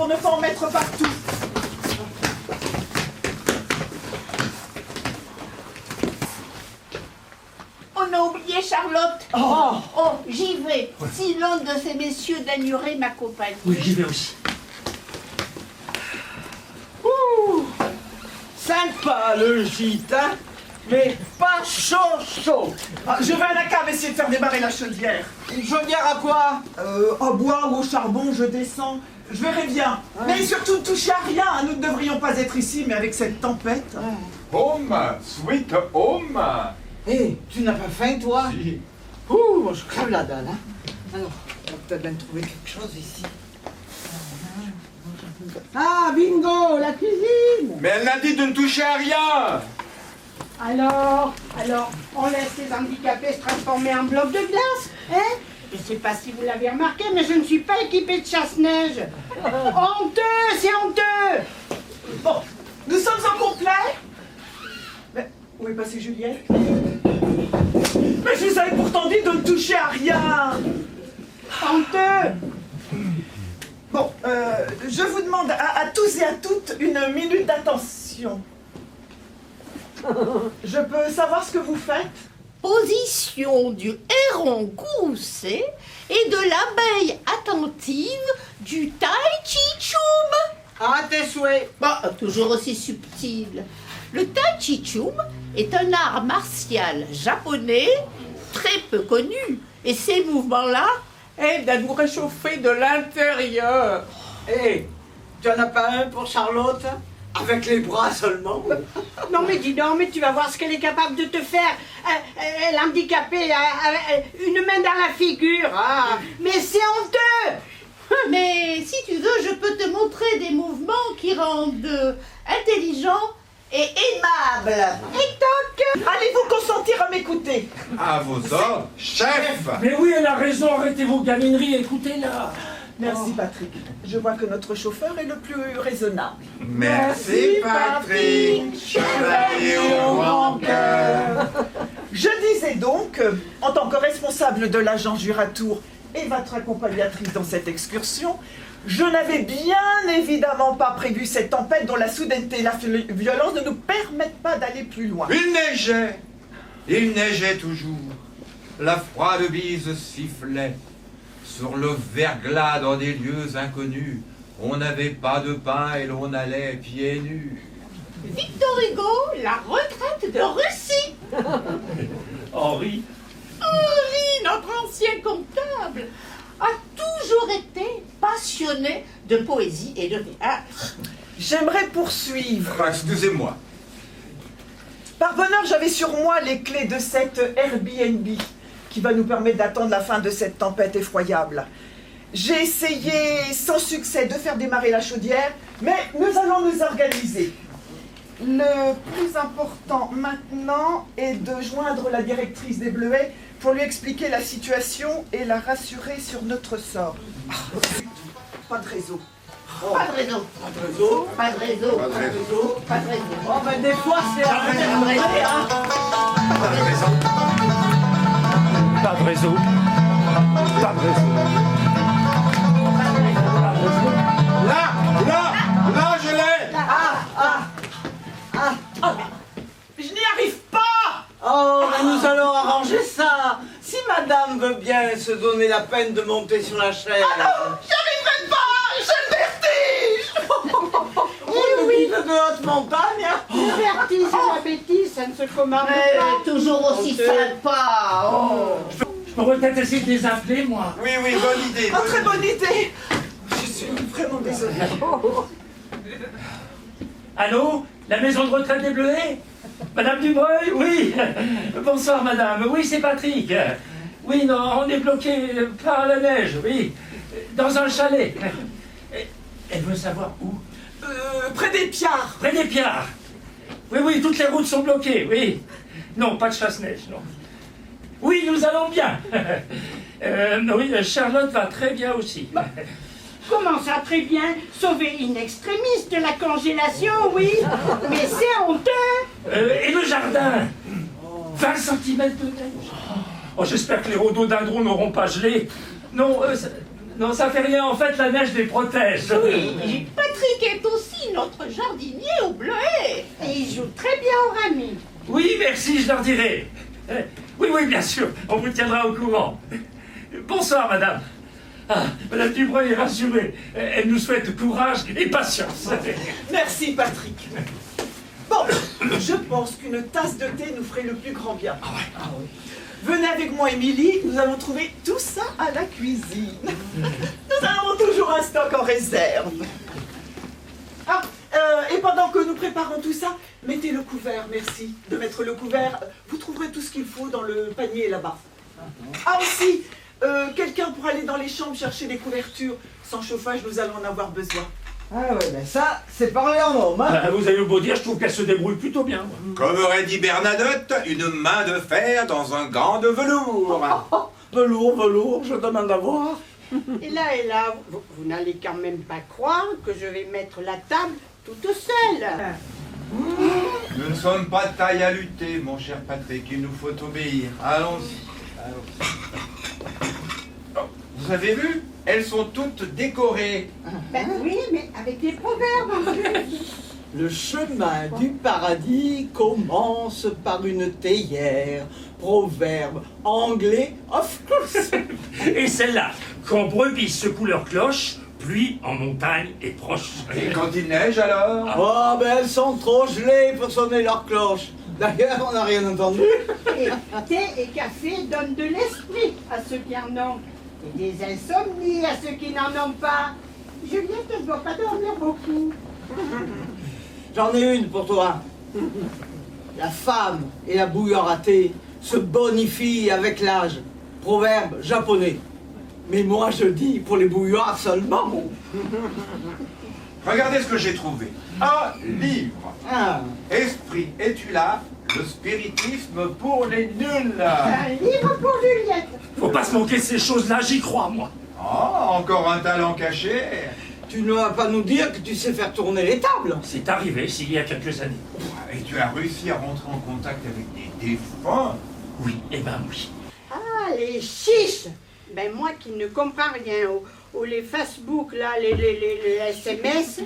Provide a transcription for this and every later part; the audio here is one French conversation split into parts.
pour ne pas en mettre partout. On a oublié Charlotte. Oh, j'y vais. Si l'un de ces messieurs daignerait m'accompagner. Oui, j'y vais aussi. Ouh, sympa le gîte, hein, mais pas chaud. Ah, je vais à la cave essayer de faire démarrer la chaudière. Une chaudière à quoi? Au bois ou au charbon, je descends. Je verrai bien. Ouais. Mais surtout, ne touchez à rien. Nous ne devrions pas être ici, mais avec cette tempête. Home, sweet home. Hé, tu n'as pas faim, toi? Si. Ouh, je crève la dalle, hein. Alors, on va peut-être bien trouver quelque chose ici. Ah, bingo, la cuisine! Mais elle n'a dit de ne toucher à rien. Alors, on laisse les handicapés se transformer en blocs de glace, hein? Je ne sais pas si vous l'avez remarqué, mais je ne suis pas équipée de chasse-neige. Honteux, c'est honteux! Bon, nous sommes en complet. Mais où est passée Juliette? Mais je vous avais pourtant dit de ne toucher à rien. Honteux! Bon, je vous demande à tous et à toutes une minute d'attention. Je peux savoir ce que vous faites? Position du héron courroucé et de l'abeille attentive du tai chi chum. Ah, tes souhaits! Bah, toujours aussi subtil. Le tai chi chum est un art martial japonais très peu connu. Et ces mouvements-là aident à nous réchauffer de l'intérieur. Hé, tu en as pas un pour Charlotte? Avec les bras seulement? Non mais dis donc, mais tu vas voir ce qu'elle est capable de te faire. Elle est handicapée, une main dans la figure. Ah, mais c'est honteux. Mais si tu veux, je peux te montrer des mouvements qui rendent intelligents et aimables. Et toc. Allez vous consentir à m'écouter? À vos ordres, chef. Mais oui, elle a raison, arrêtez vos gamineries, écoutez-la. Merci Patrick. Je vois que notre chauffeur est le plus raisonnable. Merci Patrick, chevalier au grand cœur. Je disais donc, en tant que responsable de l'agence Juratour et votre accompagnatrice dans cette excursion, je n'avais bien évidemment pas prévu cette tempête dont la soudaineté et la violence ne nous permettent pas d'aller plus loin. Il neigeait toujours. La froide bise sifflait. Sur le verglas dans des lieux inconnus, on n'avait pas de pain et l'on allait pieds nus. Victor Hugo, la retraite de Russie. Henri. Henri, notre ancien comptable, a toujours été passionné de poésie et de théâtre. J'aimerais poursuivre. Excusez-moi. Par bonheur, j'avais sur moi les clés de cette Airbnb qui va nous permettre d'attendre la fin de cette tempête effroyable. J'ai essayé sans succès de faire démarrer la chaudière, mais nous allons nous organiser. Le plus important maintenant est de joindre la directrice des Bleuets pour lui expliquer la situation et la rassurer sur notre sort. Pas de réseau. Pas de réseau. Pas de réseau? Pas de réseau. Pas de réseau. Pas de réseau. Oh, ben des fois, c'est Pas de réseau. Pas de réseau. Pas de réseau. Là, je l'ai. Je n'y arrive pas! Oh, mais nous allons arranger ça. Si madame veut bien se donner la peine de monter sur la chaise. J'arriverai pas! J'ai le vertige! Oui, de haute montagne. Le vertige et la bêtise, ça ne se commande pas. Toujours aussi sympa. Oh. Je pourrais peut-être essayer de les appeler, moi. Oui, bonne idée. Oh, très bonne idée! Je suis vraiment désolée. Allô? La maison de retraite des Bleuets? Madame Dubreuil? Oui. Bonsoir, madame. Oui, c'est Patrick. Oui, non, on est bloqué par la neige, oui. Dans un chalet. Elle veut savoir où? Près des Piards. Près des Piards. Oui, toutes les routes sont bloquées, oui. Non, pas de chasse-neige, non. Oui, nous allons bien. Oui, Charlotte va très bien aussi. Comment ça, très bien? Sauver in extremis de la congélation, oui. Mais c'est honteux. Et le jardin? 20 cm de neige. Oh, j'espère que les rhododendrons n'auront pas gelé. Non, Non, ça fait rien, en fait, la neige les protège. Oui, Patrick est aussi notre jardinier au bleuet. Et il joue très bien au rami. Oui, merci, je leur dirai. Oui, oui, bien sûr, on vous tiendra au courant. Bonsoir, madame. Ah, madame Dubreuil est rassurée. Elle nous souhaite courage et patience. Merci, Patrick. Bon, je pense qu'une tasse de thé nous ferait le plus grand bien. Ah oui. Venez avec moi, Émilie, nous allons trouver tout ça à la cuisine. Nous avons toujours un stock en réserve. Ah, et pendant que nous préparons tout ça, mettez le couvert, merci. De mettre le couvert, vous trouverez tout ce qu'il faut dans le panier là-bas. Ah aussi, quelqu'un pour aller dans les chambres chercher des couvertures. Sans chauffage, nous allons en avoir besoin. Ah ouais, mais ça, c'est parler en homme, hein. Vous avez beau dire, je trouve qu'elle se débrouille plutôt bien. Comme aurait dit Bernadotte, une main de fer dans un gant de velours. Velours, je demande à voir. Et là, vous n'allez quand même pas croire que je vais mettre la table toute seule. Nous ne sommes pas de taille à lutter, mon cher Patrick, il nous faut obéir. Allons-y. Oh, vous avez vu? Elles sont toutes décorées. Ben oui, mais avec des proverbes en plus. Le chemin du paradis commence par une théière. Proverbe anglais, of course. Et celle-là, quand brebis secouent leur cloche, pluie en montagne est proche. Et quand il neige alors? Oh, ben elles sont trop gelées pour sonner leur cloche. D'ailleurs, on n'a rien entendu. Et thé et café donnent de l'esprit à ceux qui en ont. Et des insomnies à ceux qui n'en ont pas. Juliette ne doit pas dormir beaucoup. J'en ai une pour toi. La femme et la bouilloire à thé se bonifient avec l'âge. Proverbe japonais. Mais moi je dis pour les bouilloires seulement. Regardez ce que j'ai trouvé. Un livre. Ah. Esprit, es-tu là? Le spiritisme pour les nuls. Un livre pour Juliette. Faut pas se manquer de ces choses-là, j'y crois, moi. Oh, encore un talent caché. Tu ne vas pas nous dire que tu sais faire tourner les tables. C'est arrivé, s'il y a quelques années. Et tu as réussi à rentrer en contact avec des défunts? Oui, eh ben oui. Ah, les chiches. Ben moi qui ne comprends rien aux les Facebook, là, les SMS.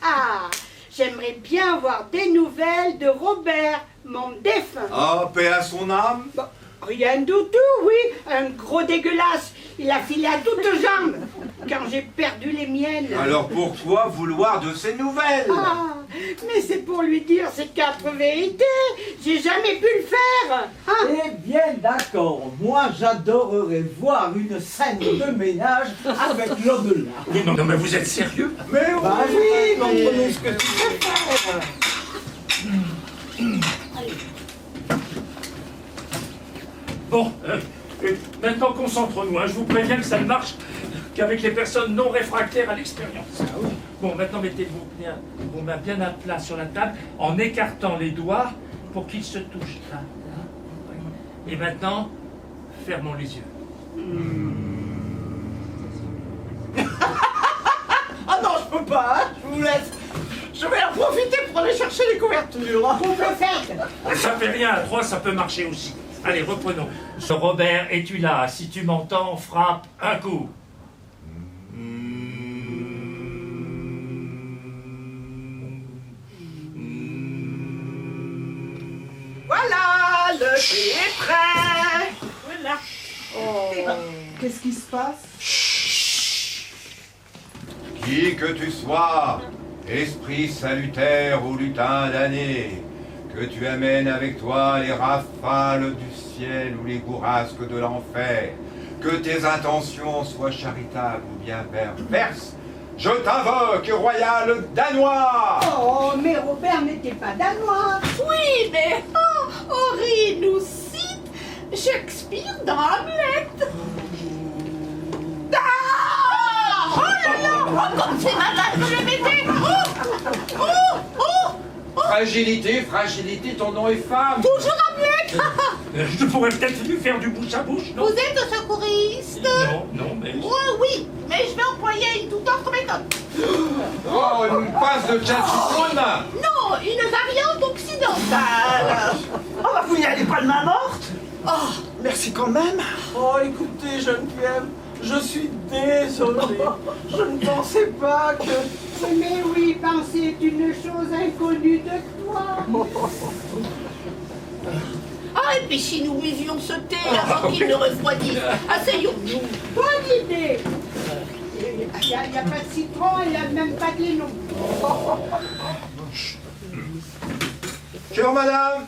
Ah, j'aimerais bien avoir des nouvelles de Robert, mon défunt. Oh, paix à son âme. Bon, rien du tout, oui. Un gros dégueulasse. Il a filé à toutes jambes quand j'ai perdu les miennes. Alors pourquoi vouloir de ces nouvelles? Ah, mais c'est pour lui dire ces 4 vérités. J'ai jamais pu le faire. Hein? Eh bien d'accord, moi j'adorerais voir une scène de ménage avec l'au-delà. Mais non, mais vous êtes sérieux? Mais oui. Bah oui, montre-nous ce que tu sais faire. Bon, maintenant concentrons-nous, hein. Je vous préviens que ça ne marche qu'avec les personnes non réfractaires à l'expérience. Bon, maintenant mettez-vous bien, vos mains bien à plat sur la table en écartant les doigts pour qu'ils se touchent. Là, là. Et maintenant, fermons les yeux. Ah non, je peux pas, hein, je vous laisse. Je vais en profiter pour aller chercher les couvertures. Vous le faites. Ça fait rien, à 3 ça peut marcher aussi. Allez, reprenons. Robert, es-tu là? Si tu m'entends, frappe un coup. Voilà, le thé est prêt. Voilà. Qu'est-ce qui se passe? Qui que tu sois, esprit salutaire ou lutin damné, que tu amènes avec toi les rafales du ciel ou les bourrasques de l'enfer, que tes intentions soient charitables ou bien perverses, je t'invoque, royal danois! Oh, mais Robert n'était pas danois. Oui, mais Henri nous cite Shakespeare dans Hamlet. Ah! Oh là là! Oh, comme c'est malade que je m'étais! Oh! Oh! Oh! Fragilité, fragilité, ton nom est femme! Toujours Hamlet! Je pourrais peut-être lui faire du bouche à bouche, non? Vous êtes secouriste? Non, mais... Oui, mais je vais employer une toute autre méthode. Oh, une passe de chatoupoune! Non, une variante occidentale. Oh, bah vous n'y allez pas de main morte? Oh, merci quand même. Oh, écoutez, jeune femme, Je suis désolé. Je ne pensais pas que... Mais oui, penser est une chose inconnue de toi. Ah, et puis si nous buvions ce thé avant qu'il ne refroidisse, asseyons-nous. Bonne idée. Il n'y a pas de citron, il n'y a même pas de lait non plus. Chère madame,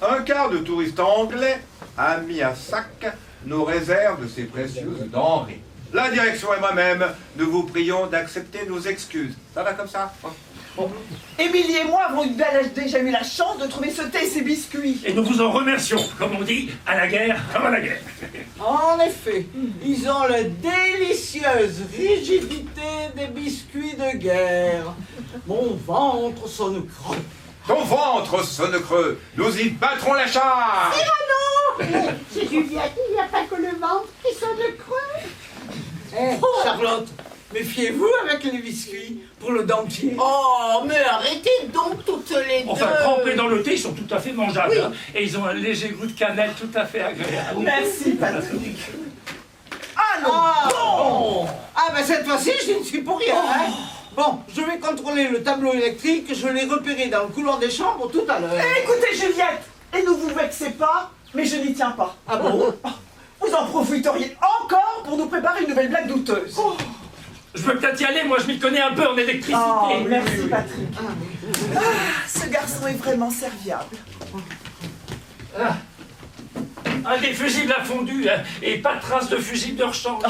un quart de touristes anglais a mis à sac nos réserves de ces précieuses denrées. La direction et moi-même, nous vous prions d'accepter nos excuses. Ça va comme ça? Émilie et moi avons déjà eu la chance de trouver ce thé et ces biscuits. Et nous vous en remercions. Comme on dit, à la guerre, comme à la guerre. En effet, ils ont la délicieuse rigidité des biscuits de guerre. Mon ventre sonne creux. Ton ventre sonne creux, nous y battrons la charge. C'est Juliette, il n'y a pas que le ventre qui sonne creux. Charlotte, méfiez-vous avec les biscuits pour le dentier. Oh, mais arrêtez donc toutes les deux. Enfin, trempés dans le thé, ils sont tout à fait mangeables. Oui. Hein, et ils ont un léger goût de cannelle tout à fait agréable. Merci, Patrick. Allons, Ah, bon. ben cette fois-ci, je ne suis pour rien. Hein. Bon, je vais contrôler le tableau électrique. Je l'ai repéré dans le couloir des chambres tout à l'heure. Écoutez, Juliette, et ne vous vexez pas, mais je n'y tiens pas. Ah bon? Vous en profiteriez encore pour nous préparer une nouvelle blague douteuse. Je peux peut-être y aller, moi je m'y connais un peu en électricité. Oh, merci, Patrick. Ah, ce garçon est vraiment serviable. Ah, des fusibles à fondu, hein, et pas de traces de fusible de rechange.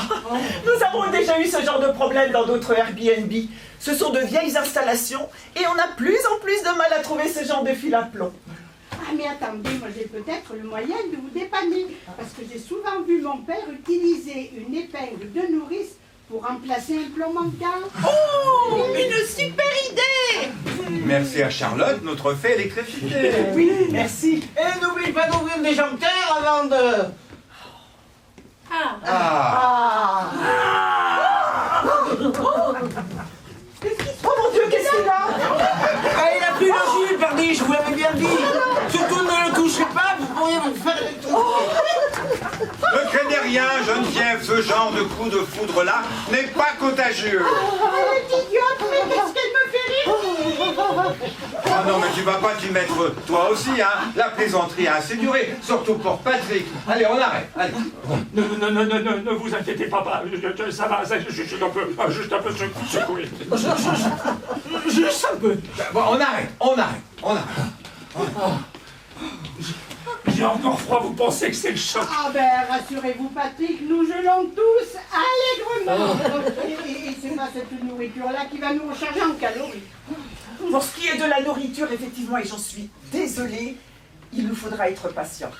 Nous avons déjà eu ce genre de problème dans d'autres Airbnb. Ce sont de vieilles installations et on a plus en plus de mal à trouver ce genre de fil à plomb. Ah mais attendez, moi j'ai peut-être le moyen de vous dépanner. Parce que j'ai souvent vu mon père utiliser une épingle de nourrice pour remplacer un plomb manquant. Oh, une super idée. Merci à Charlotte, notre fée électricité. Oui, merci. Et n'oublie pas d'ouvrir les disjoncteurs avant de... Ah, Oh mon Dieu, qu'est-ce qu'il a? Ah, il a plus le jus, pardi, je vous l'avais bien dit. Surtout ne le touchez pas, vous pourriez vous faire électrocuter. ne craignez rien, Geneviève, ce genre de coup de foudre-là n'est pas contagieux. Cette idiote, mais qu'est-ce qu'elle me fait rire? Ah non, mais tu vas pas t'y mettre toi aussi, hein. La plaisanterie a assez duré, surtout pour Patrick. Allez, on arrête, allez. Ne vous inquiétez pas, ça va, juste un peu secoué. Juste un peu. Bon, on arrête. J'ai encore froid, vous pensez que c'est le choc? Ah ben rassurez-vous Patrick, nous gelons tous allègrement. Et c'est pas cette nourriture-là qui va nous recharger en calories. Pour ce qui est de la nourriture, effectivement, et j'en suis désolée, il nous faudra être patient.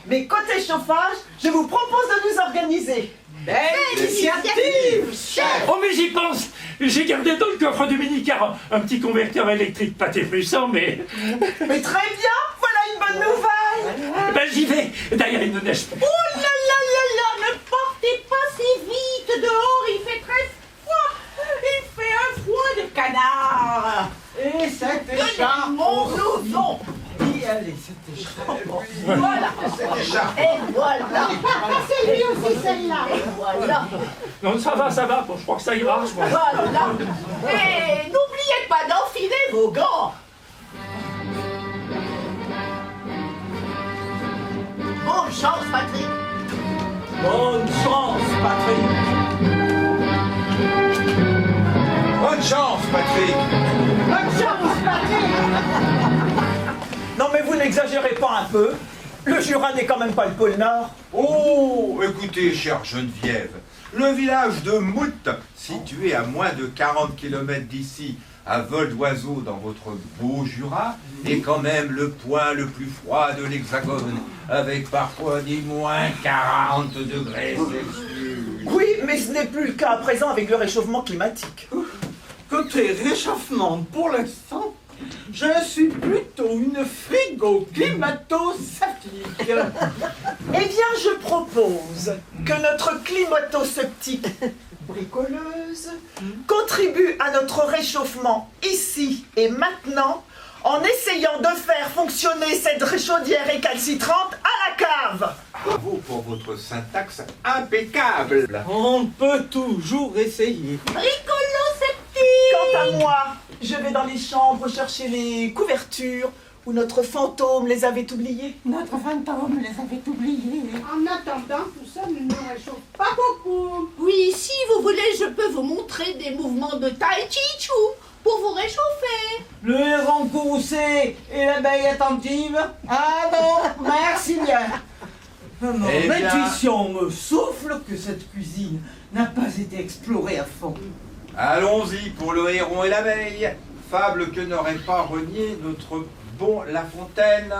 Mais côté chauffage, je vous propose de nous organiser. Belle initiative, chef. Oh mais j'y pense. J'ai gardé dans le coffre du minicar un petit converteur électrique pâté puissant, mais... Mais très bien, voilà une bonne nouvelle. Ben j'y vais. D'ailleurs, il ne neige pas. Oh là là là là, ne partez pas si vite dehors, il fait très froid. Il fait un froid de canard. Et cette Donnez écharpe. mon blouson. Oui, allez, cette écharpe. Voilà. Et voilà. C'est lui aussi celle-là. Et voilà. Non, ça va. Bon, je crois que ça ira. je crois. Voilà. Et n'oubliez pas d'enfiler vos gants. Bonne chance, Patrick. Bonne chance, Patrick. Bonne chance, Patrick. Bonne chance Patrick. Non mais vous n'exagérez pas un peu. Le Jura n'est quand même pas le pôle Nord. Oh, écoutez, chère Geneviève, le village de Mout, situé à moins de 40 km d'ici, à vol d'oiseau dans votre beau Jura, est quand même le point le plus froid de l'Hexagone, avec parfois des moins 40 degrés Celsius. Oui, mais ce n'est plus le cas à présent avec le réchauffement climatique. Côté réchauffement, pour l'instant, je suis plutôt une frigo climato-sceptique. Eh bien, je propose que notre climato-sceptique bricoleuse contribue à notre réchauffement ici et maintenant en essayant de faire fonctionner cette chaudière récalcitrante à la cave. Bravo pour votre syntaxe impeccable. On peut toujours essayer. Bricolo sceptique. Quant à moi, je vais dans les chambres chercher les couvertures où notre fantôme les avait oubliées. Notre fantôme les avait oubliés. En attendant, tout ça ne nous réchauffe pas beaucoup. Oui, si vous voulez, je peux vous montrer des mouvements de tai chi chu pour vous réchauffer. Le héron courroucé et l'abeille attentive. Ah non, merci bien. Mon Eh bien- intuition me souffle que cette cuisine n'a pas été explorée à fond. Allons-y pour le héron et l'abeille. Fable que n'aurait pas renié notre bon La Fontaine.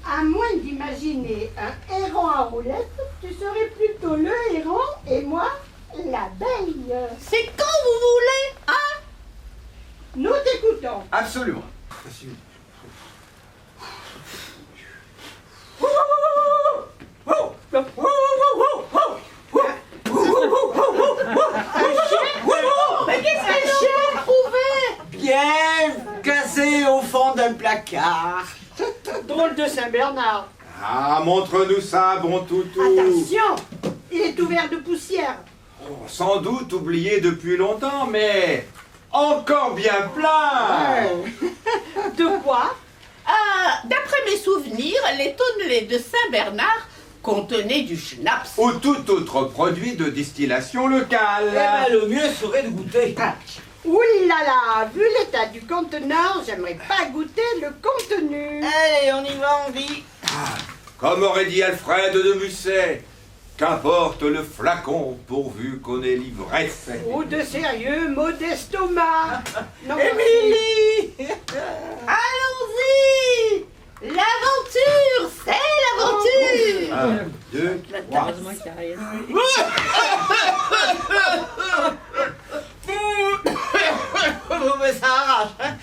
À moins d'imaginer un héron à roulette, tu serais plutôt le héron et moi l'abeille. C'est quand vous voulez, hein? Nous t'écoutons. Absolument. Mais qu'est-ce que j'ai trouvé? Bien cassé au fond d'un placard. Drôle de Saint-Bernard. Ah, montre-nous ça, bon toutou. Attention, il est ouvert de poussière. Oh, sans doute oublié depuis longtemps, mais encore bien plein. De quoi? D'après mes souvenirs, les tonnelets de Saint-Bernard contenaient du schnapps. Ou tout autre produit de distillation locale. Eh ben, le mieux serait de goûter. Ouh là là, vu l'état du conteneur, j'aimerais pas goûter le contenu. Allez, on y va, on dit. Comme aurait dit Alfred de Musset, qu'importe le flacon pourvu qu'on ait l'ivresse. Ou de sérieux, modeste Thomas. Non, Émilie. Allons-y! L'aventure, c'est l'aventure! 1, 2, 3. Mais ça arrache, hein.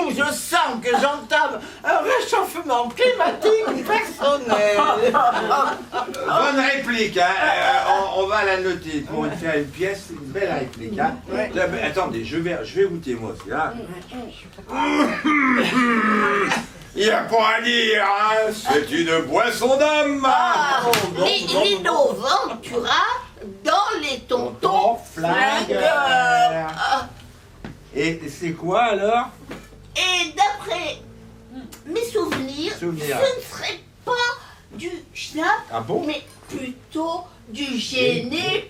Je sens que j'entame un réchauffement climatique personnel. Bonne réplique, hein. On va la noter pour faire une pièce, une belle réplique. Hein. Là, mais attendez, je vais goûter moi aussi. Hein. Il n'y a pas à dire, hein. C'est une boisson d'homme. Lino Ventura dans les tontons flingueurs. Et c'est quoi alors? Et d'après mes souvenirs, Souvenirs. ce ne serait pas du schnapp, Ah bon? mais plutôt du génépi.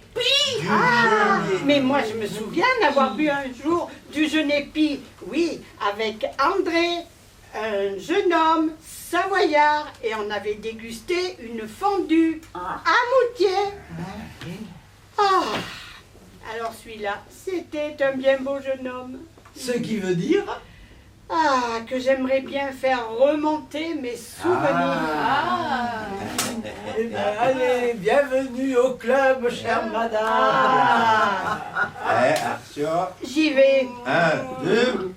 mais moi je me souviens d'avoir bu un jour du genépi, oui, avec André, un jeune homme savoyard, et on avait dégusté une fondue à Moutier. Ah, alors celui-là, c'était un bien beau jeune homme. Ce qui veut dire. Que j'aimerais bien faire remonter mes souvenirs. Eh ben, allez, bienvenue au club, chère madame. Attention. J'y vais. 1, 2.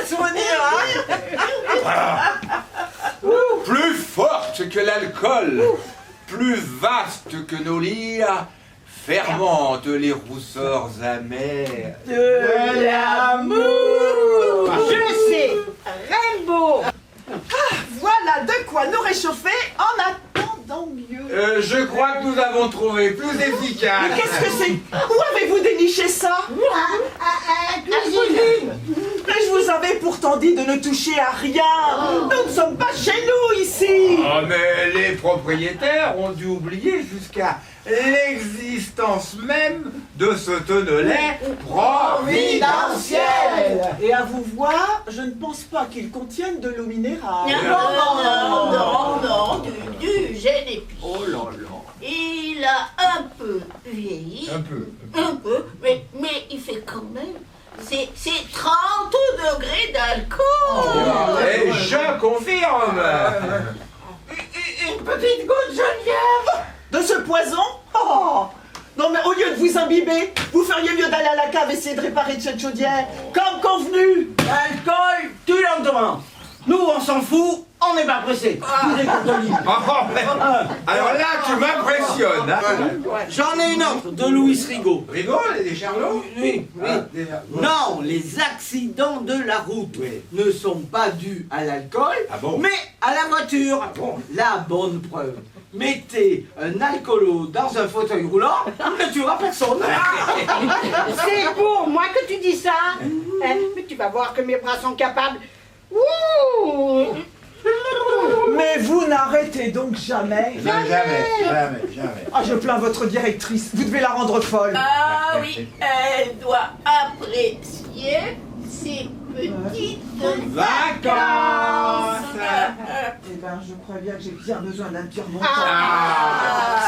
Le souvenir, hein. Plus forte que l'alcool, plus vaste que nos lyres, fermente les rousseurs amères. De l'amour. Je sais, Rainbow. Voilà de quoi nous réchauffer en attendant mieux. Je crois que nous avons trouvé plus efficace. Mais qu'est-ce que c'est? Où avez-vous déniché ça? Cuisine. Mais je vous avais pourtant dit de ne toucher à rien. Nous ne sommes pas chez nous ici. Oh, mais les propriétaires ont dû oublier jusqu'à l'existence même de ce tonnelet providentiel. Et à vous voir, je ne pense pas qu'il contienne de l'eau minérale. Non, du génépi. Oh là là. Il a un peu vieilli. Un peu. Un peu, mais il fait quand même. C'est 30 degrés d'alcool. Et je confirme. Une petite goutte, Geneviève. De ce poison? Oh! Non mais au lieu de vous imbiber, vous feriez mieux d'aller à la cave essayer de réparer cette chaudière, comme convenu. L'alcool, tu lentement. Nous, on s'en fout, on n'est pas pressé. Vous êtes catholique. Oh, mais- alors là, tu m'impressionnes. Hein. J'en ai une autre, de Louis Rigaud. Rigole, des charlots? Oui, oui. Ah, Non, les accidents de la route Oui. ne sont pas dus à l'alcool, Ah bon? mais à la voiture. Ah bon? La bonne preuve. Mettez un alcoolo dans un fauteuil roulant, il ne tuera personne. C'est pour moi que tu dis ça. Hein, mais tu vas voir que mes bras sont capables. Ouh. Mais vous n'arrêtez donc jamais. Jamais. Ah, je plains votre directrice. Vous devez la rendre folle. Ah oui, elle doit apprécier ses petites Vacances. Eh ben, je crois bien que j'ai bien besoin d'un pire montant.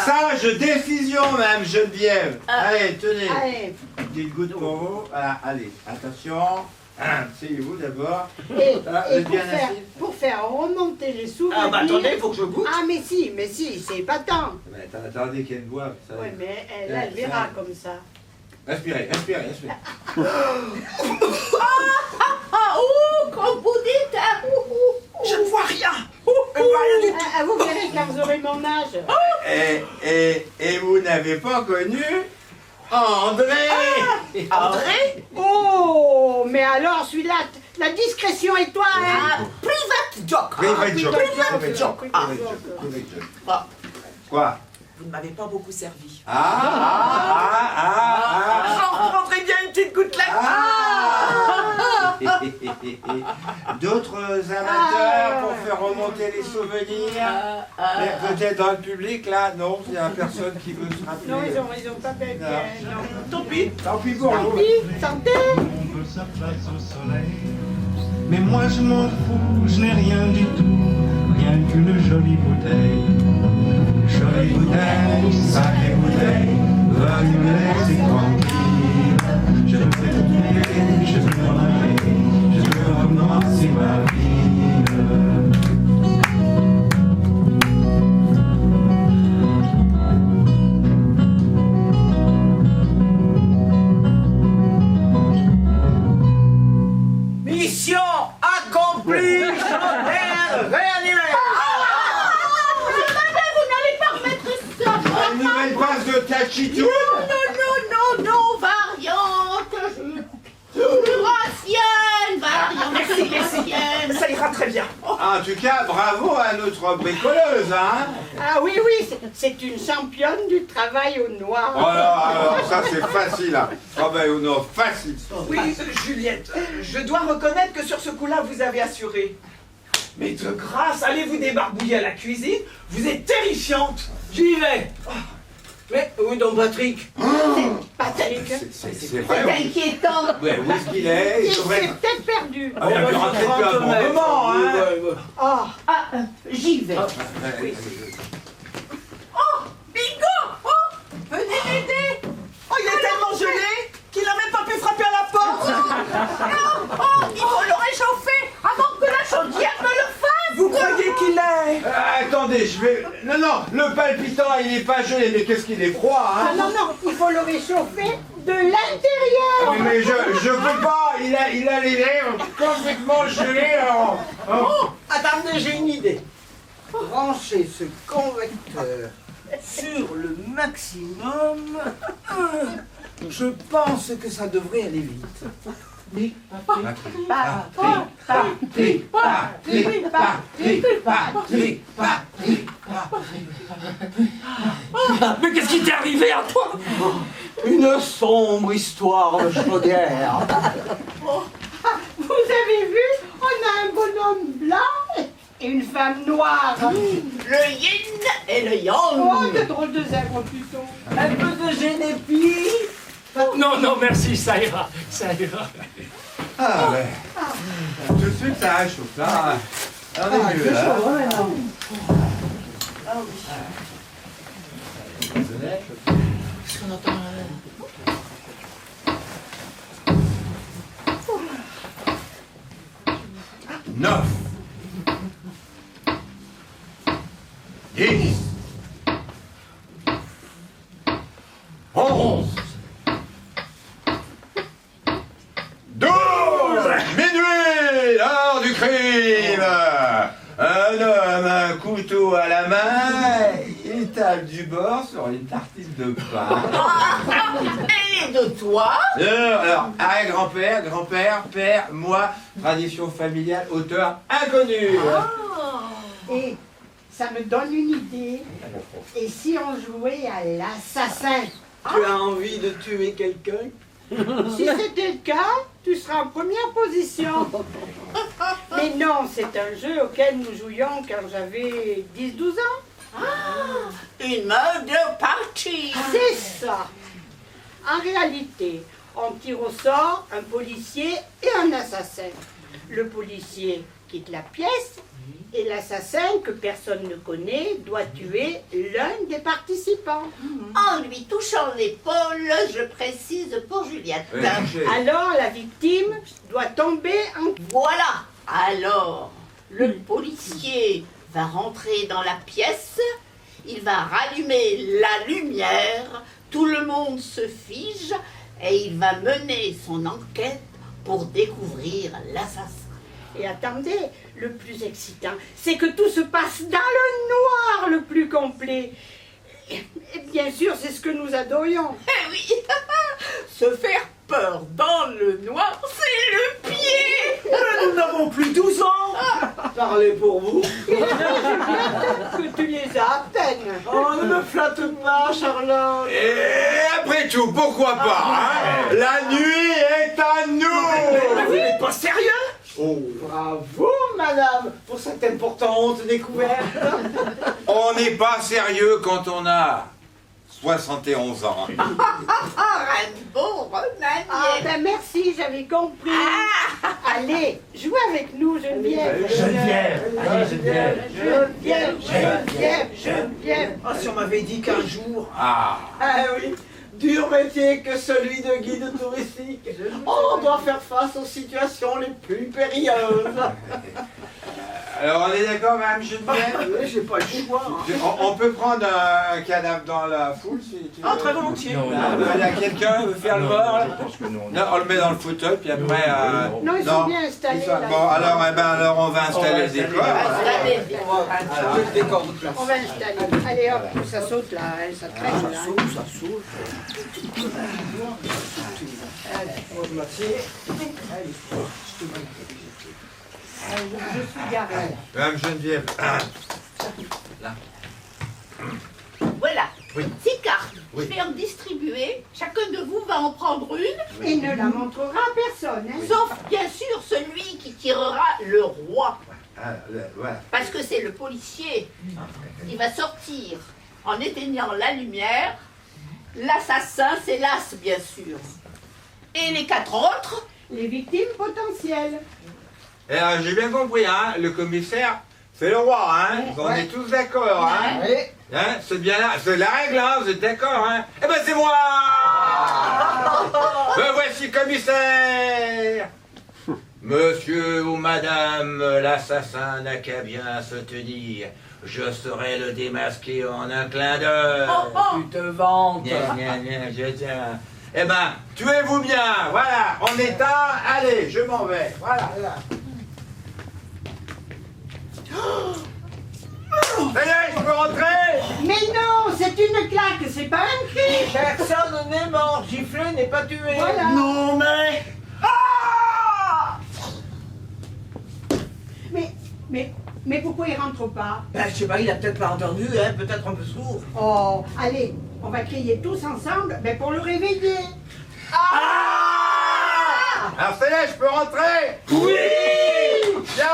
Sage décision, Madame Geneviève. Allez, tenez. Allez. Petite goutte pour vous. Voilà, allez, attention. Asseyez-vous d'abord. Et, Ah, et vous êtes bien assis? pour faire remonter les souvenirs. Ah bah attendez, il faut que je goûte. Ah mais si, c'est épatant. Mais attendez qu'elle boive. Ça Ouais, mais elle verra comme ça. Respirez. Ah, ouh, quand vous dites ah, Je ne vois rien. Ah, vous verrez car vous aurez mon âge. Et vous n'avez pas connu André? André? Oh, mais alors celui-là, la discrétion et toi, hein? private joke. Private joke. Private joke. Private joke. Quoi? Vous ne m'avez pas beaucoup servi. Ah. J'en prendrai bien une petite gouttelette. D'autres amateurs pour faire remonter les souvenirs? Mais peut-être dans le public là? Non, il n'y a personne qui veut se rappeler. Non, ils ont pas fait bien. Non. Tant pis. Tant pis pour vous. Oui, santé. On veut sa place au soleil. Mais moi je m'en fous, je n'ai rien du tout, rien qu'une jolie bouteille. Jolie bouteille, sacrée bouteille, va me laisser tranquille. Je veux oublier, je veux m'en aller, je veux recommencer ma vie. Mission accomplie, Chaudière réanimée. Vous n'allez pas remettre ça. Une nouvelle passe de Tachitou. Non, variante. Ancienne, variante. Ancienne. Ça ira très bien. En tout cas, bravo à notre bricoleuse, hein? Ah oui, c'est une championne du travail au noir. Oh là, alors ça c'est facile, hein. Travail au nord, facile. Oui, Juliette, je dois reconnaître que sur ce coup-là, vous avez assuré. Mais de grâce, allez vous débarbouiller à la cuisine. Vous êtes terrifiante. J'y vais. Mais où est donc Patrick? Patrick, C'est vrai. C'est inquiétant. Ouais, où est-ce qu'il est? il Il devrait... s'est peut-être perdu. Ah, il a pu rentrer depuis un bon moment, hein. Oh, Ah, j'y vais. Bingo. Oh, venez m'aider. Oh, il est tellement gelé qu'il n'a même pas pu frapper à la porte. Non, oh, il faut le réchauffer avant que la chaudière ne le fasse. Vous croyez qu'il est... Attendez, je vais... Non, le palpitant, il est pas gelé, mais qu'est-ce qu'il est froid, hein? ah non, il faut le réchauffer de l'intérieur. Mais je peux pas, il a les lèvres complètement gelées. Attendez, j'ai une idée. Branchez ce convecteur sur le maximum. Je pense que ça devrait aller vite. Mais qu'est-ce qui t'est arrivé à toi? Une sombre histoire de chaudière. Vous avez vu, on a un bonhomme blanc et une femme noire. Le yin et le yang. Oh, de drôles de zèbres plutôt. Un peu de génépi. Non, merci, ça ira. Ah ouais. Tout de suite, ça réchauffe, là. On est mieux, là. Neuf. 10. 11. 12. Minuit. L'heure du crème. crime! Un homme, un couteau à la main, il tape du bord sur une tartine de pain. Et de toi? Alors, arrière-grand-père, grand-père, père, moi, tradition familiale, auteur inconnu. Et ça me donne une idée. Et si on jouait à l'assassin? Tu as envie de tuer quelqu'un? Si c'était le cas, tu seras en première position. Mais non, c'est un jeu auquel nous jouions quand j'avais 10-12 ans. Une murder party. C'est ça. En réalité, on tire au sort un policier et un assassin. Le policier quitte la pièce et l'assassin, que personne ne connaît, doit tuer l'un des participants. En lui touchant l'épaule, je précise pour Juliette. Oui, touché. Alors la victime doit tomber en... Voilà. Alors, le policier va rentrer dans la pièce, il va rallumer la lumière, tout le monde se fige et il va mener son enquête pour découvrir l'assassin. Et attendez, le plus excitant, c'est que tout se passe dans le noir le plus complet. Et bien sûr, c'est ce que nous adorions. Eh oui, se faire peur dans le noir, c'est le pied. Nous n'avons plus 12 ans. Parlez pour vous. Que tu les as à peine. Oh, ne me flatte pas, Charlotte. Et après tout, pourquoi pas, hein? La nuit est à nous! Vous n'êtes pas sérieux? Oh, bravo, madame, pour cette importante découverte. On n'est pas sérieux quand on a 71 ans. Un beau remanié. Ah ben merci, j'avais compris. Allez, jouez avec nous, Geneviève. Geneviève, allez Geneviève. Geneviève. Ah, si on m'avait dit qu'un jour... Ah. Ah oui, dur métier que celui de guide touristique. On doit faire face aux situations les plus périlleuses. Alors on est d'accord, Madame Geneviève? Oui, j'ai pas le choix. Hein. On peut prendre un cadavre dans la foule si tu veux. Ah, très volontiers. Non, Il y a quelqu'un qui veut faire le mort là? Je pense que non. Non, on le met dans le fauteuil, puis après... Non, ils sont bien installés. ils sont- Là. Bon, alors on va installer le décor. Allez-y. Je le décor de place. On va installer. Allez hop, ça saute là, hein, ça traîne là. Ça saute. Je suis garé. Madame Geneviève. Voilà. Oui. 6 cartes. Oui. Je vais en distribuer. Chacun de vous va en prendre une. Il ne la montrera à personne. Hein. Sauf, bien sûr, celui qui tirera le roi. Voilà. Parce que c'est le policier qui va sortir en éteignant la lumière. L'assassin, c'est l'as, bien sûr. Et les 4 autres, Les victimes potentielles. Et j'ai bien compris, hein, le commissaire, c'est le roi, hein. On est tous d'accord, hein. Oui. Hein, c'est bien là, c'est la règle, hein, vous êtes d'accord, hein. Eh ben c'est moi. Me voici commissaire. Monsieur ou madame, l'assassin n'a qu'à bien se tenir. Je saurai le démasquer en un clin d'œil. Tu te vantes. Je tiens. Eh ben, tuez-vous bien, voilà, on éteint, allez, je m'en vais, voilà. Ça y est, je peux rentrer? Mais non, c'est une claque, c'est pas un cri. Personne n'est mort, giflé n'est pas tué. Voilà. Non mais... Mais pourquoi il rentre pas? Ben, je sais pas, il a peut-être pas entendu, hein, peut-être un peu sourd. Oh, allez, on va crier tous ensemble pour le réveiller. Alors ça y est, je peux rentrer? Oui! Bien.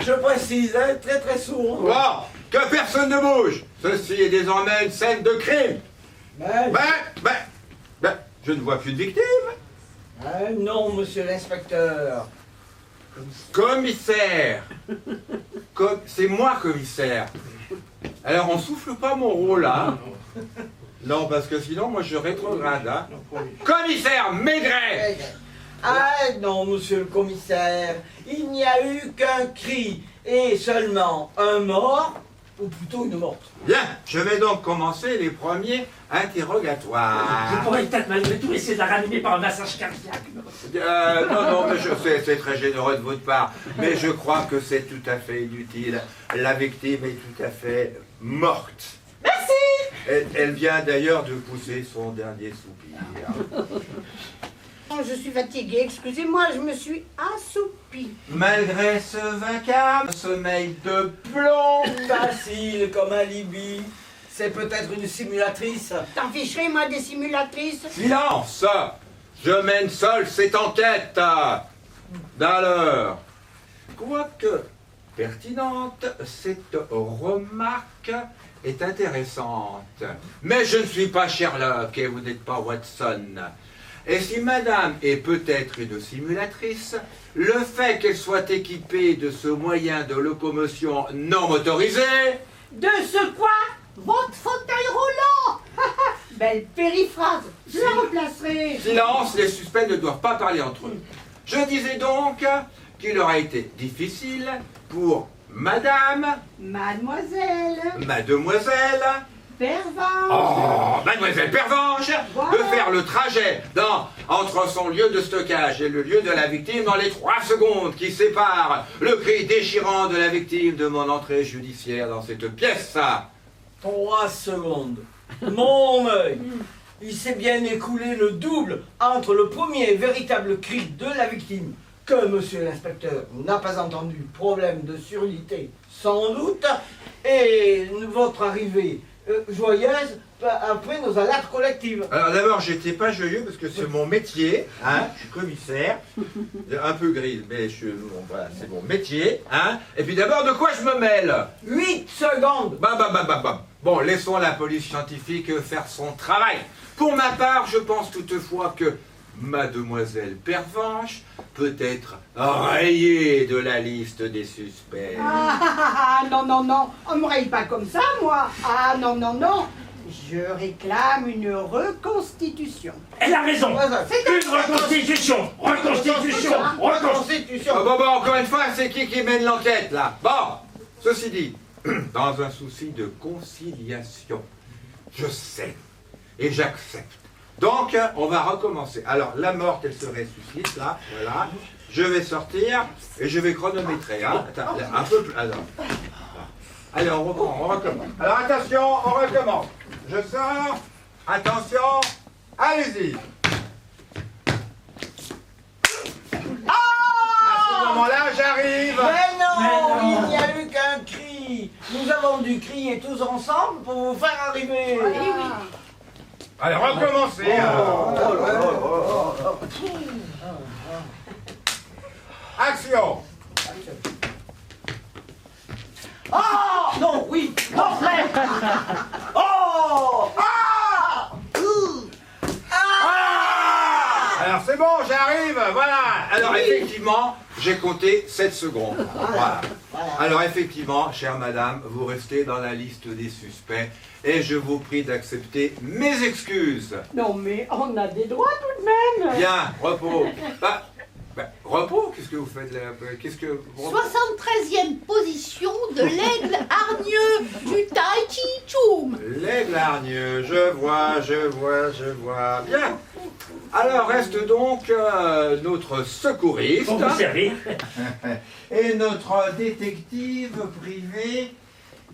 Je précise, hein, très très sourd. Bon, que personne ne bouge. Ceci est désormais une scène de crime. Ben, je ne vois plus de victime. Non, monsieur l'inspecteur. Commissaire. C'est moi, commissaire. Alors, on souffle pas mon rôle, là. Non, parce que sinon, moi, je rétrograde, hein. Commissaire Maigret. Ah non, monsieur le commissaire, il n'y a eu qu'un cri et seulement un mort ou plutôt une morte. Bien, je vais donc commencer les premiers interrogatoires. Je pourrais peut-être malgré tout essayer de la ranimer par un massage cardiaque. Non, mais je sais, c'est très généreux de votre part, mais je crois que c'est tout à fait inutile. La victime est tout à fait morte. Merci. Elle vient d'ailleurs de pousser son dernier soupir. Oh, je suis fatiguée, excusez-moi, je me suis assoupie. Malgré ce vacarme, sommeil de plomb. Facile comme alibi. C'est peut-être une simulatrice. T'en ficherais, moi, des simulatrices? Silence! Je mène seul cette enquête. D'ailleurs, quoique pertinente, cette remarque est intéressante. Mais je ne suis pas Sherlock et vous n'êtes pas Watson. Et si madame est peut-être une simulatrice, le fait qu'elle soit équipée de ce moyen de locomotion non motorisé... De ce quoi? Votre fauteuil roulant. Belle périphrase, je la replacerai. Silence, les suspects ne doivent pas parler entre eux. Je disais donc qu'il aurait été difficile pour madame, Mademoiselle mademoiselle, Pervenche. oh, mademoiselle Pervenche, Voilà. de faire le trajet entre son lieu de stockage et le lieu de la victime dans les 3 secondes qui séparent le cri déchirant de la victime de mon entrée judiciaire dans cette pièce. 3 secondes. Mon œil. Il s'est bien écoulé le double entre le premier véritable cri de la victime, que monsieur l'inspecteur n'a pas entendu, problème de surdité sans doute, et votre arrivée joyeuse après nos alertes collectives. Alors d'abord, j'étais pas joyeux parce que c'est mon métier, hein, je suis commissaire, un peu gris, mais bon, voilà, c'est mon métier, hein. Et puis d'abord, de quoi je me mêle? 8 secondes. Bon, laissons la police scientifique faire son travail. Pour ma part, je pense toutefois que mademoiselle Pervenche peut être rayée de la liste des suspects. Non, non, non, on me raye pas comme ça, moi. Ah, non, non, non. Je réclame une reconstitution. Elle a raison. Une reconstitution. Reconstitution. Reconstitution. Bon, encore une fois, c'est qui mène l'enquête, là? Bon, ceci dit, dans un souci de conciliation, je sais et j'accepte. Donc, on va recommencer. Alors, la morte, elle se ressuscite, là, voilà. Je vais sortir et je vais chronométrer, hein. Attends, un peu plus, alors. Allez, on reprend, on recommence. Alors, attention, on recommence. Je sors, attention, allez-y. À ce moment-là, j'arrive. Mais non, Mais non. il n'y a eu qu'un cri. Nous avons dû crier tous ensemble pour vous faire arriver. Allez, recommencer. Action. Ah non, oui, non, frère. Oh ah Alors c'est bon, j'arrive, voilà. Alors effectivement, j'ai compté 7 secondes. Voilà. Alors effectivement, chère madame, vous restez dans la liste des suspects et je vous prie d'accepter mes excuses. Non, mais on a des droits tout de même. Bien, repos. Repos, qu'est-ce que vous faites là? Qu'est-ce que... 73e position de l'aigle hargneux du Tai Chi Chuan. L'aigle hargneux, je vois. Bien. Alors reste donc notre secouriste. Pour vous servir. Et notre détective privé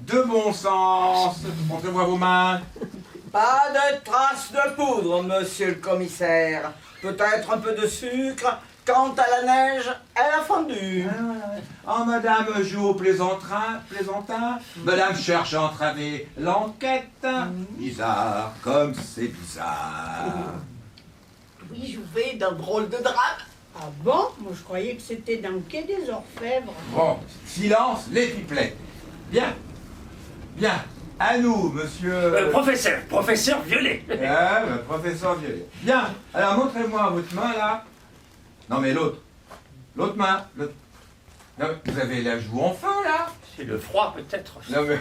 de bon sens. Montrez-moi vos mains. Pas de traces de poudre, monsieur le commissaire. Peut-être un peu de sucre. Quant à la neige, elle a fondu. Oh, madame joue au plaisantin. Madame cherche à entraver l'enquête. Bizarre, comme c'est bizarre. Oui, je vais d'un drôle de drame. Ah bon? Moi, je croyais que c'était dans le quai des Orfèvres. Bon, silence, les pipelets. Bien. À nous, monsieur... Professeur Violet. Professeur Violet. Bien. Alors, montrez-moi votre main, là. Non, mais l'autre main. Non, mais vous avez la joue en feu, là. C'est le froid, peut-être. Non, mais,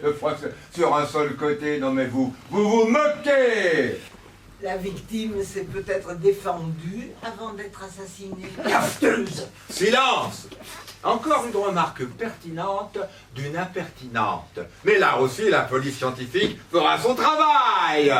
le froid, sur un seul côté. Non, mais vous moquez. La victime s'est peut-être défendue avant d'être assassinée. Silence! Encore une remarque pertinente d'une impertinente. Mais là aussi, la police scientifique fera son travail!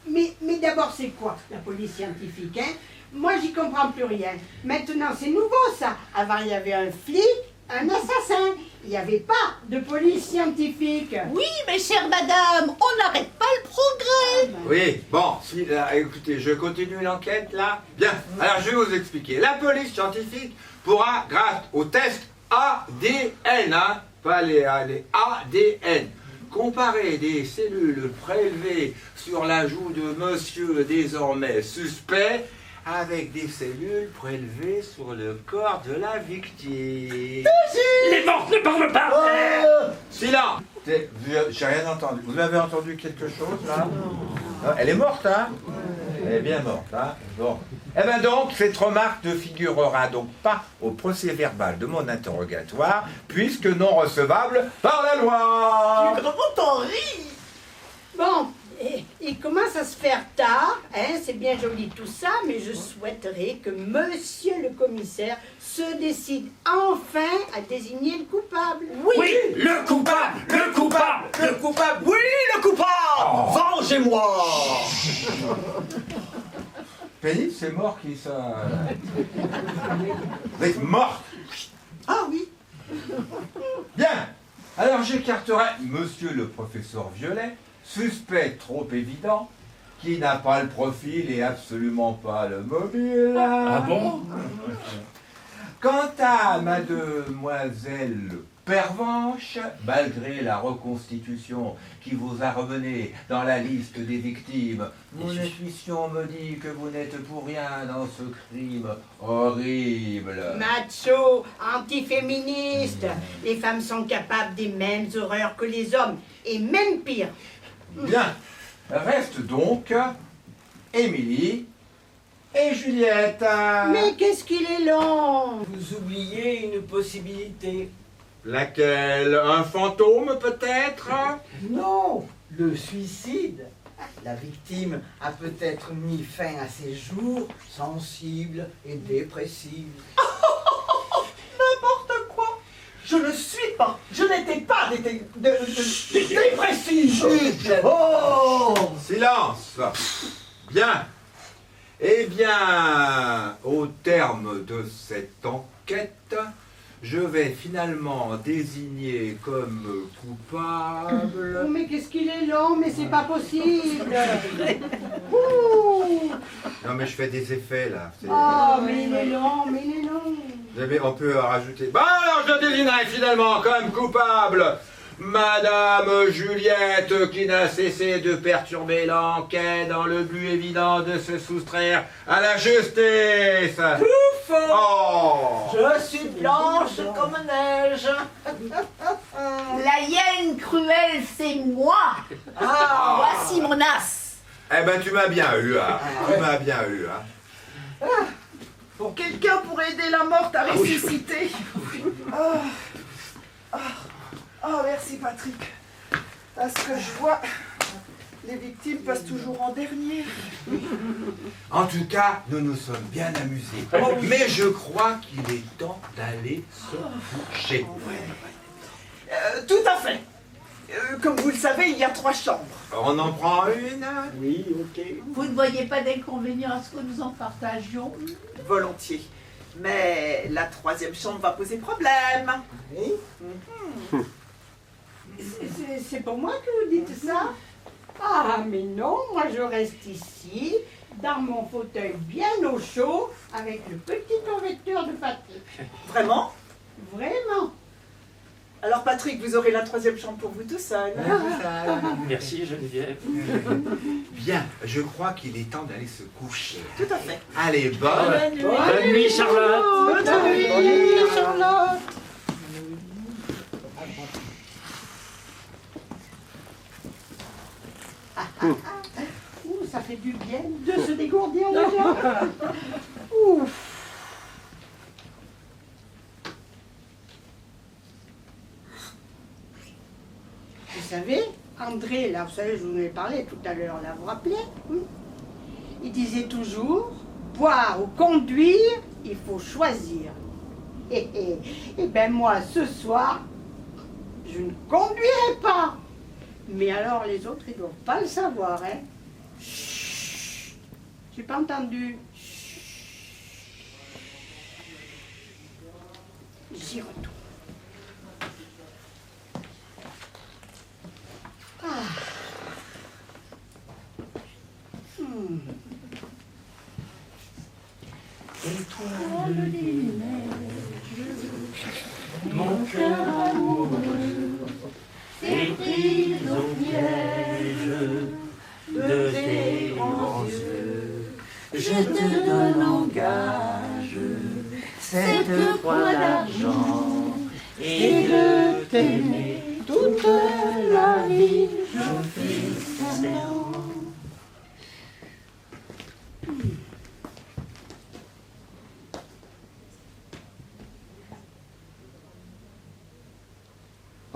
Mais d'abord, c'est quoi la police scientifique, hein? Moi, j'y comprends plus rien. Maintenant, c'est nouveau, ça. Avant, il y avait un flic, un assassin. Il n'y avait pas de police scientifique. Oui, mais chère madame, on n'arrête pas le progrès. Oui, bon, écoutez, je continue l'enquête là. Bien, alors je vais vous expliquer. La police scientifique pourra, grâce au test ADN, hein, pas les ADN, comparer des cellules prélevées sur la joue de monsieur désormais suspect avec des cellules prélevées sur le corps de la victime. Les morts ne parlent pas. Silence! J'ai rien entendu. Vous avez entendu quelque chose là? Non, elle est morte, hein? Elle est bien morte, hein? Bon. Eh bien donc, cette remarque ne figurera donc pas au procès-verbal de mon interrogatoire, puisque non recevable par la loi. Grand Henri. Bon, il commence à se faire tard, hein, c'est bien joli tout ça, mais je souhaiterais que monsieur le commissaire se décide enfin à désigner le coupable. Oui, le coupable, le coupable. Le coupable, oui, le coupable! Vengez-moi! Pénible, c'est mort qui ça. Vous êtes morte. Ah oui. Bien. Alors j'écarterai monsieur le professeur Violet, suspect trop évident, qui n'a pas le profil et absolument pas le mobile. Ah bon? Quant à mademoiselle Pervenche, malgré la reconstitution qui vous a remené dans la liste des victimes, mon intuition me dit que vous n'êtes pour rien dans ce crime horrible. Macho, antiféministe, les femmes sont capables des mêmes horreurs que les hommes, et même pire. Bien, reste donc Émilie et Juliette. Mais qu'est-ce qu'il est long! Vous oubliez une possibilité. Laquelle? Un fantôme peut-être? Non, le suicide. La victime a peut-être mis fin à ses jours sensibles et dépressives. N'importe quoi. Je ne suis pas. Je n'étais pas dépressive. Oh! Silence. Bien. Eh bien, au terme de cette enquête, je vais finalement désigner comme coupable... Oh, mais qu'est-ce qu'il est long, mais c'est pas possible! Ouh. Non mais je fais des effets là. Oh, mais il est long, mais il est long! On peut rajouter... Bon alors je désignerai finalement comme coupable Madame Juliette, qui n'a cessé de perturber l'enquête dans le but évident de se soustraire à la justice. Tout faux! Oh! Je suis blanche comme neige. La hyène cruelle, c'est moi. Voici mon as. Eh ben tu m'as bien eu, hein. Tu m'as bien eu, hein. Pour quelqu'un pour aider la morte à ressusciter. Oh, merci Patrick. Parce que je vois, les victimes passent toujours en dernier. En tout cas, nous nous sommes bien amusés. Mais je crois qu'il est temps d'aller se coucher. Tout à fait. Comme vous le savez, il y a 3 chambres. On en prend une? Oui, ok. Vous ne voyez pas d'inconvénient à ce que nous en partagions? Volontiers. Mais la 3e chambre va poser problème. Oui. C'est pour moi que vous dites ça? Ah, mais non, moi je reste ici, dans mon fauteuil bien au chaud, avec le petit convecteur de Patrick. Vraiment? Vraiment. Alors Patrick, vous aurez la 3e chambre pour vous tout seul. Merci Geneviève. Bien, je crois qu'il est temps d'aller se coucher. Tout à fait. Allez, bonne Bonne nuit Charlotte. Bonne nuit, Charlotte. Ouh, ça fait du bien de se dégourdir déjà. Ouf. Vous savez, André, là, vous savez, je vous en ai parlé tout à l'heure, là, vous vous rappelez? il disait toujours, boire ou conduire, il faut choisir. Et ben moi, ce soir, je ne conduirai pas. Mais alors les autres, ils doivent pas le savoir, hein. Chut. J'ai pas entendu. J'y retourne. Mon cœur amoureux est pris au piège de tes grands yeux. Je te donne en gage cette croix d'argent et de t'aimer toute la vie. Je fais serment.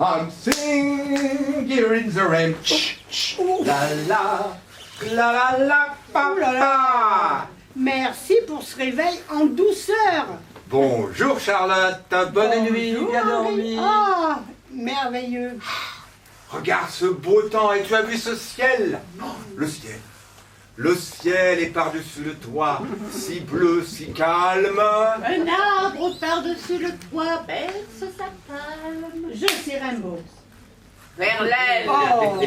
I'm singing here in the rain. La la, la la la, pa, Ouh là là. pa. Merci pour ce réveil en douceur. Bonjour Charlotte, bonne nuit, Bonjour, bien Henri. dormi. Ah, merveilleux. Regarde ce beau temps et tu as vu ce ciel? Le ciel. Le ciel est par-dessus le toit, si bleu, si calme. Un arbre par-dessus le toit berce sa palme. Je sais Rimbaud. Vers l'aile. Oh,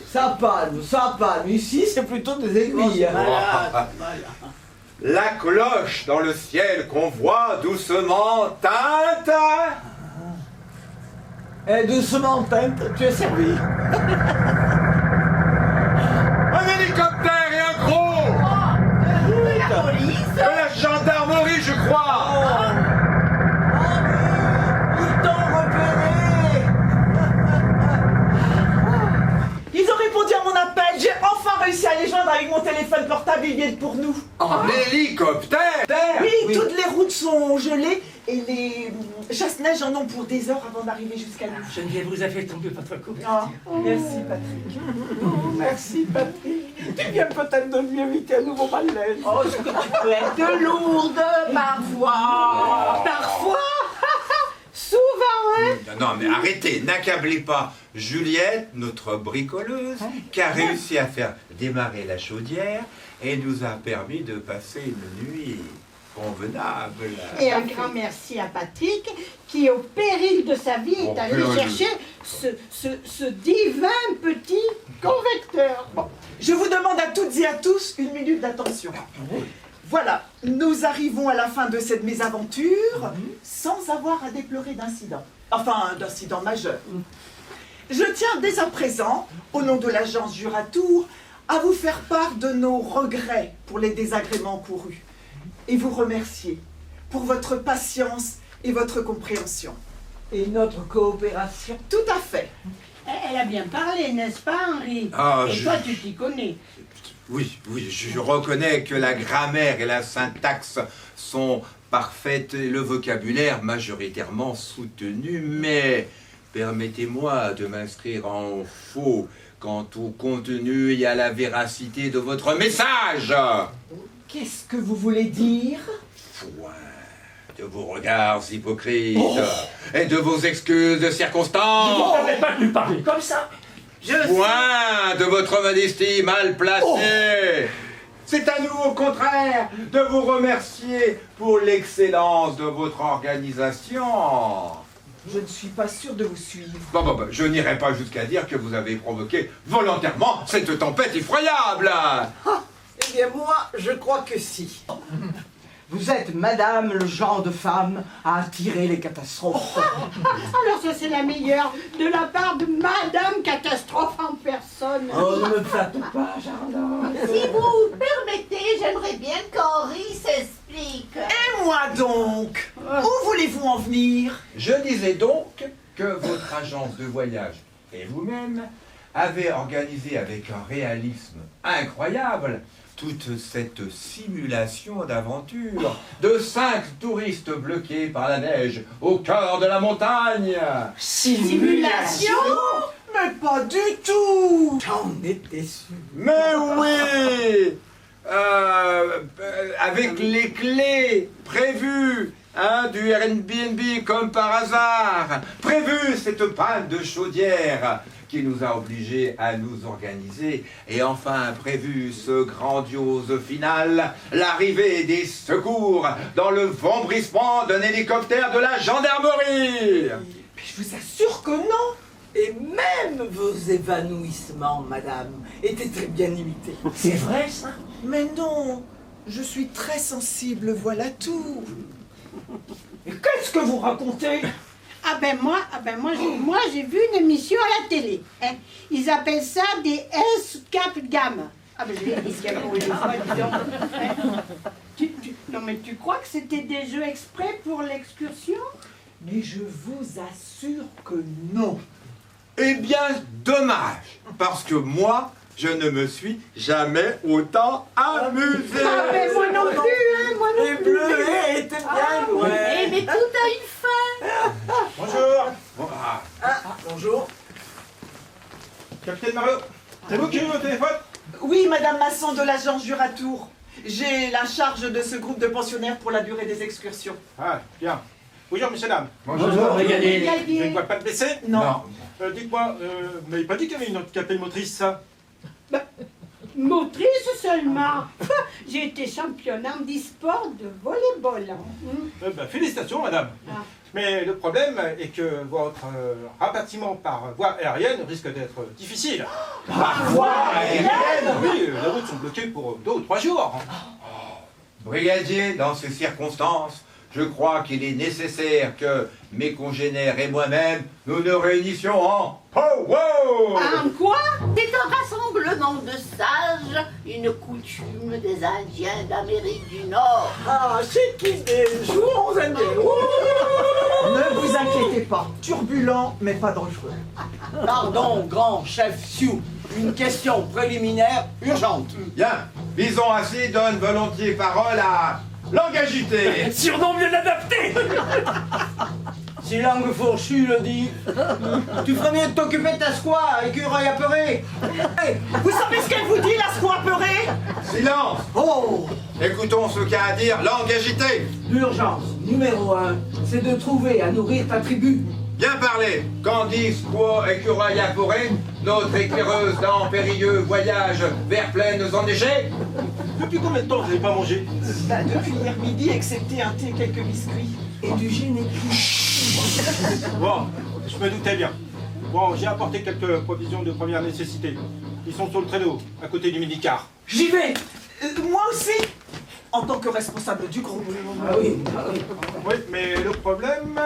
ça palme, ça palme. Ici, c'est plutôt des aiguilles. Voilà. La cloche dans le ciel qu'on voit doucement teinte. Et doucement, teinte, tu es servi. Un hélicoptère et un gros. La police. De la gendarmerie, je crois. Ils t'ont repéré. Ils ont répondu à mon appel. J'ai enfin réussi à les joindre avec mon téléphone portable. Ils viennent pour nous. En hélicoptère. Oui, toutes les routes sont gelées et les chasse-neige en ont pour des heures avant d'arriver jusqu'à nous. Geneviève vous a fait tomber votre couverture. Oh, merci Patrick. Merci, Patrick. Tu viens peut-être de lui éviter un nouveau malaise. Oh, ce que tu peux être de lourde parfois. Parfois. Souvent, hein. Non, mais arrêtez, n'accablez pas Juliette, notre bricoleuse, qui a réussi à faire démarrer la chaudière et nous a permis de passer une nuit convenable. Et un grand merci à Patrick qui, au péril de sa vie, est allé chercher ce divin petit convecteur. Bon, je vous demande à toutes et à tous une minute d'attention. Voilà, nous arrivons à la fin de cette mésaventure sans avoir à déplorer d'incident. Enfin, d'incident majeur. Je tiens dès à présent, au nom de l'agence Juratour, à vous faire part de nos regrets pour les désagréments courus et vous remercier pour votre patience et votre compréhension. Et notre coopération. Tout à fait. Elle a bien parlé, n'est-ce pas, Henri? Ah, Et toi, tu t'y connais. Oui, je reconnais que la grammaire et la syntaxe sont parfaites et le vocabulaire majoritairement soutenu, mais permettez-moi de m'inscrire en faux quant au contenu et à la véracité de votre message. Qu'est-ce que vous voulez dire? Point de vos regards hypocrites et de vos excuses de circonstance. Vous n'avez pas pu parler comme ça. Point de votre modestie mal placée. C'est à nous, au contraire, de vous remercier pour l'excellence de votre organisation. Je ne suis pas sûre de vous suivre. Bon, je n'irai pas jusqu'à dire que vous avez provoqué volontairement cette tempête effroyable. Eh bien, moi, je crois que si. Vous êtes, madame, le genre de femme à attirer les catastrophes. Alors ça, c'est la meilleure de la part de Madame Catastrophe en personne. Oh, ne me flatte pas, Charlotte. Si vous permettez, j'aimerais bien qu'Henri s'explique. Et moi donc? Où voulez-vous en venir? Je disais donc que votre agence de voyage et vous-même avez organisé avec un réalisme incroyable toute cette simulation d'aventure de 5 touristes bloqués par la neige au cœur de la montagne. Simulation? Mais pas du tout! J'en étais sûr. Mais oui! avec les clés prévues du Airbnb comme par hasard, prévu cette panne de chaudière qui nous a obligés à nous organiser, et enfin prévu ce grandiose final, l'arrivée des secours dans le vombrissement d'un hélicoptère de la gendarmerie. Mais je vous assure que non. Et même vos évanouissements, madame, étaient très bien imités. C'est vrai, ça? Mais non, je suis très sensible, voilà tout. Et qu'est-ce que vous racontez? Moi j'ai vu une émission à la télé. Hein. Ils appellent ça des S-Cap gamme. Ah ben je l'ai dit pour une fois, dis donc. Hein. Non mais tu crois que c'était des jeux exprès pour l'excursion? Mais je vous assure que non. Eh bien, dommage, parce que moi, je ne me suis jamais autant amusé. Ah ben moi non plus, hein, moi non Les plus. bleuets étaient bien loin. Eh, mais tout a une fin. Bonjour. Bon, Bonjour. Capitaine Marlowe, c'est vous qui avez eu au téléphone? Oui, Madame Masson de l'agence Juratour. J'ai la charge de ce groupe de pensionnaires pour la durée des excursions. Ah, bien. Bonjour, messieurs, dames. Bonjour, regardez. Je ne vois pas de blessé? Non. Dites-moi, vous m'avez pas dit qu'il y avait une handicapée motrice, ça? Motrice seulement. J'ai été championne en e-sport de volleyball. Félicitations, madame. Ah. Mais le problème est que votre rapatriement par voie aérienne risque d'être difficile. par voie aérienne? Oui, les routes sont bloquées pour 2 ou 3 jours. Brigadier, dans ces circonstances, je crois qu'il est nécessaire que mes congénères et moi-même, nous nous réunissions en pow-wow! En quoi? C'est un rassemblement de sages, une coutume des Indiens d'Amérique du Nord. Ah, c'est qui des jours indiens? Ne vous inquiétez pas. Turbulent, mais pas dangereux. Pardon, grand chef Sioux. Une question préliminaire urgente. Bien, Bison assis donne volontiers parole à Langue agitée. Surnom bien adapté. Si Langue fourchue le dit, tu ferais mieux de t'occuper de ta squaw, écureuil apeuré. Hey, Vous savez ce qu'elle vous dit, la squaw apeurée? Silence. oh, Écoutons ce qu'a à dire Langue agitée. l'urgence numéro 1, c'est de trouver à nourrir ta tribu. Bien parlé. Candice, Quo, écureuil apeuré, notre éclaireuse dans périlleux voyage vers plaines enneigées. Depuis combien de temps vous n'avez pas mangé? Depuis hier midi, excepté un thé et quelques biscuits. Et du génétique. Bon, je me doutais bien. Bon, j'ai apporté quelques provisions de première nécessité. Ils sont sur le traîneau, à côté du mini-car. J'y vais. Moi aussi, en tant que responsable du groupe. Ah oui, Oui, mais le problème,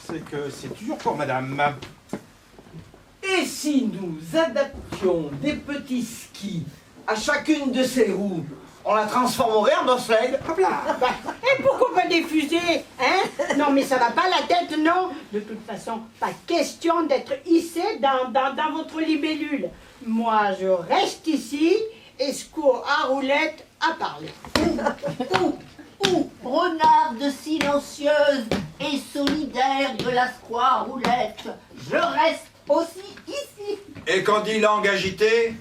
c'est que c'est toujours pour madame. Et si nous adaptions des petits skis à chacune de ces roues, on la transformerait en bobsleigh? Hop là. Et pourquoi pas des fusées, hein? Non, mais ça va pas la tête, non? De toute façon, pas question d'être hissé dans votre libellule. Moi, je reste ici, et Squaw à roulette à parler. Renarde silencieuse et solidaire de la squaw roulette, je reste aussi ici. Et quand dit Langue agitée?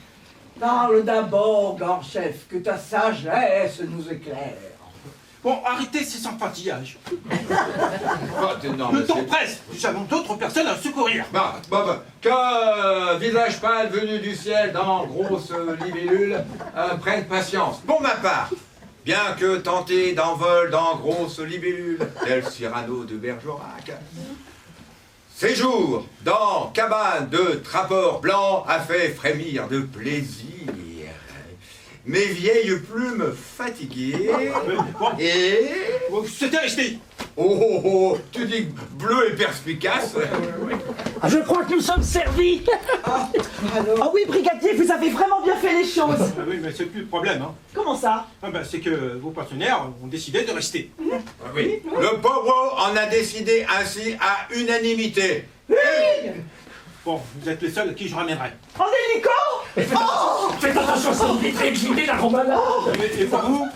Parle d'abord, grand chef, que ta sagesse nous éclaire. Bon, arrêtez ces enfantillage. Non, Le temps presse. Nous avons d'autres personnes à secourir. Bon, que visage pâle venu du ciel dans grosse libellule prenne patience. Pour ma part, bien que tenté d'envol dans grosse libellule, tel Cyrano de Bergerac, séjour dans cabane de trappeurs blancs a fait frémir de plaisir mes vieilles plumes fatiguées et... C'était resté. Oh, tu dis bleu et perspicace. Je crois que nous sommes servis. Ah oui, brigadier, vous avez vraiment bien fait les choses. Ah oui, mais c'est plus le problème. Hein. Comment ça? C'est que vos partenaires ont décidé de rester. Oui. Le Powo en a décidé ainsi à unanimité. Bon, vous êtes les seuls à qui je ramènerai. En hélico? Faites attention, ça vous fait exciter la romana. Et pour vous?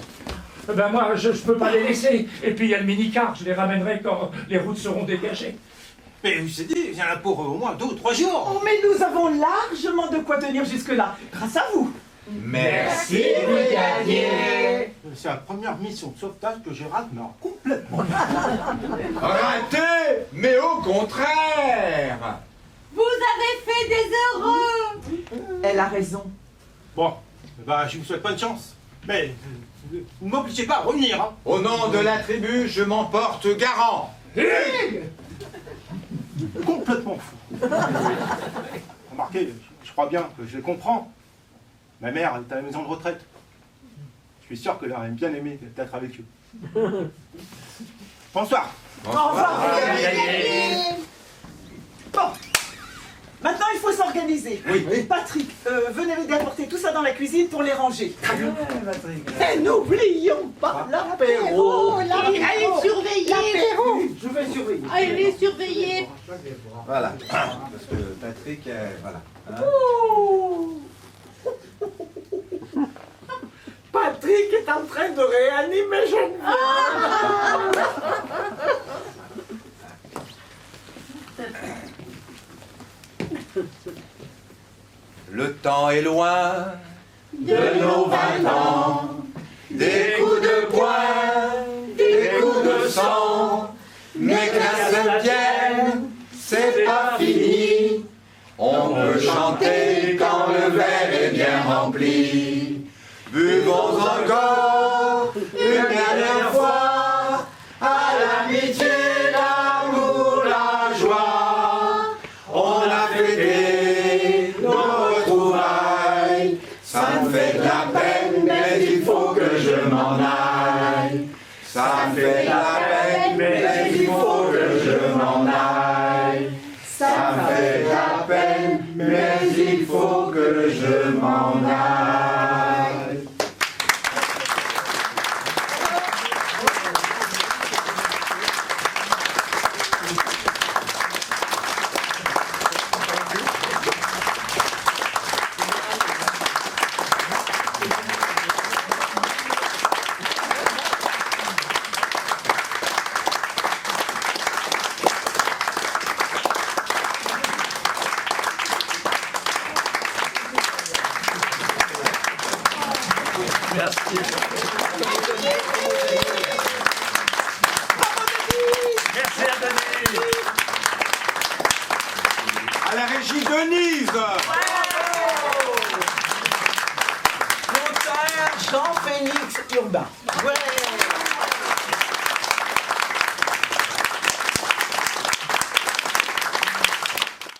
Moi, je peux pas les laisser. Et puis il y a le mini-car, je les ramènerai quand les routes seront dégagées. Mais vous savez, il y en a pour au moins 2 ou 3 jours. Oh, mais nous avons largement de quoi tenir jusque-là, grâce à vous. Merci, brigadier. C'est la première mission de sauvetage que je rate, mais complètement. Raté, mais au contraire. Vous avez fait des heureux. Elle a raison. Bon, bah, je vous souhaite bonne chance. Mais vous ne m'obligez pas à revenir. Hein. Au nom de la tribu, je m'en porte garant. Complètement fou. Remarquez, je crois bien que je les comprends. Ma mère est à la maison de retraite. Je suis sûr qu'elle aurait bien aimé d'être avec eux. Bonsoir. Au revoir, brigadier. Bon. Maintenant, il faut s'organiser. Oui. Patrick, venez m'aider à porter tout ça dans la cuisine pour les ranger. Et n'oublions pas l'apéro. Allez surveiller. L'apéro. Je vais surveiller. Allez surveiller. Voilà. Parce que Patrick, voilà. Hein. Patrick est en train de réanimer Geneviève. Le temps est loin de nos 20 ans, des coups de poing, des coups de sang, mais que la septième, c'est pas fini. On peut chanter quand le verre est bien rempli. Buvons encore une dernière fois à l'amitié, l'amour, la joie. On a fêté nos retrouvailles. Ça me fait de la peine, mais il faut que je m'en aille. Ça me fait de la peine, mais il faut que je m'en aille. Ça me fait de la peine, mais il faut que je m'en aille. Merci. Merci à Denis. À la régie Denise. Monteur Jean-Félix Urbain. Ouais.